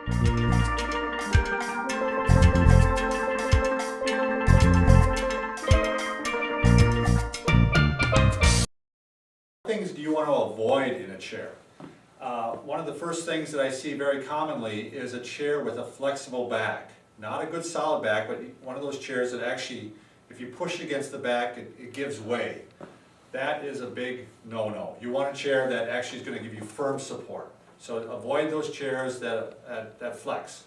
Things do you want to avoid in a chair? One of the first things that I see very commonly is a chair with a flexible back. Not a good solid back, but one of those chairs that actually, if you push against the back, it gives way. That is a big no-no. You want a chair that actually is going to give you firm support. So avoid those chairs that flex.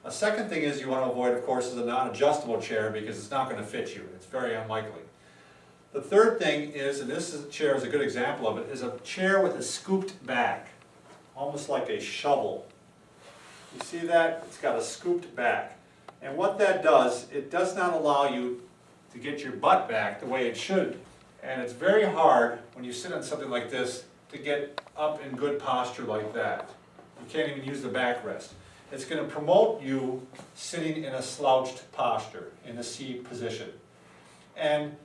A second thing is you want to avoid, of course, is a non-adjustable chair because it's not going to fit you. It's very unlikely. The third thing is, and this chair is a good example of it, is a chair with a scooped back, almost like a shovel. You see that? It's got a scooped back. And what that does, it does not allow you to get your butt back the way it should. And it's very hard when you sit on something like this to get up in good posture like that. You can't even use the backrest. It's going to promote you sitting in a slouched posture, in a C position. And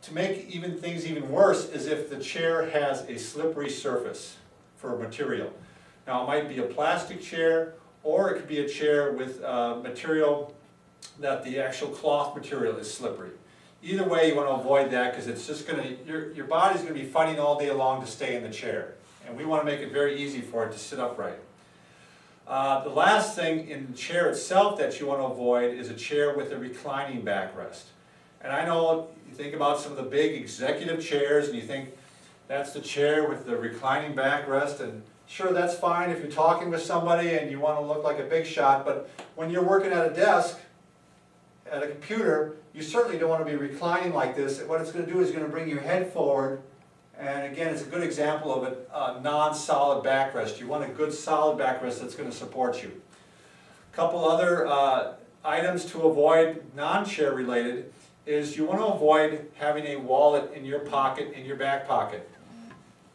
to make things even worse is if the chair has a slippery surface for material. Now it might be a plastic chair, or it could be a chair with material that the actual cloth material is slippery. Either way, you want to avoid that because it's just going to, your body's going to be fighting all day long to stay in the chair. And we want to make it very easy for it to sit upright. The last thing in the chair itself that you want to avoid is a chair with a reclining backrest. And I know you think about some of the big executive chairs and you think that's the chair with the reclining backrest, and sure, that's fine if you're talking with somebody and you want to look like a big shot, but when you're working at a desk, at a computer, you certainly don't want to be reclining like this. What it's going to do is going to bring your head forward, and again, it's a good example of a non-solid backrest. You want a good solid backrest that's going to support you. A couple other items to avoid, non-chair related, is you want to avoid having a wallet in your pocket, in your back pocket.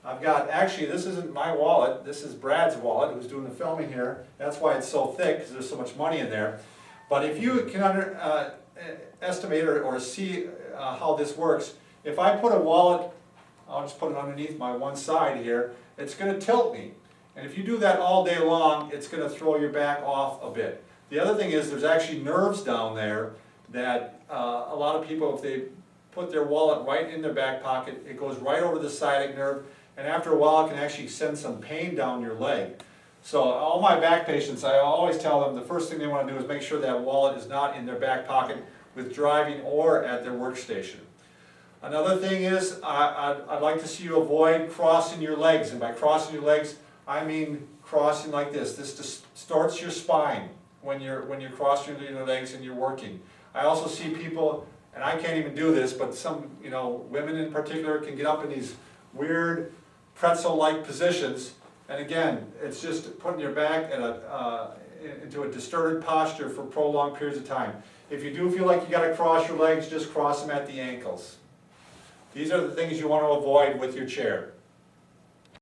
I've got, actually this isn't my wallet, this is Brad's wallet who's doing the filming here. That's why it's so thick, because there's so much money in there. But if you can estimate or see how this works, if I put a wallet, I'll just put it underneath my one side here, it's going to tilt me. And if you do that all day long, it's going to throw your back off a bit. The other thing is there's actually nerves down there that a lot of people, if they put their wallet right in their back pocket, it goes right over the sciatic nerve, and after a while it can actually send some pain down your leg. So all my back patients, I always tell them the first thing they want to do is make sure that wallet is not in their back pocket with driving or at their workstation. Another thing is I'd like to see you avoid crossing your legs, and by crossing your legs I mean crossing like this. This distorts your spine when you're crossing your legs and you're working. I also see people, and I can't even do this, but some, women in particular can get up in these weird pretzel-like positions, and again, it's just putting your back into a distorted posture for prolonged periods of time. If you do feel like you got to cross your legs, just cross them at the ankles. These are the things you want to avoid with your chair.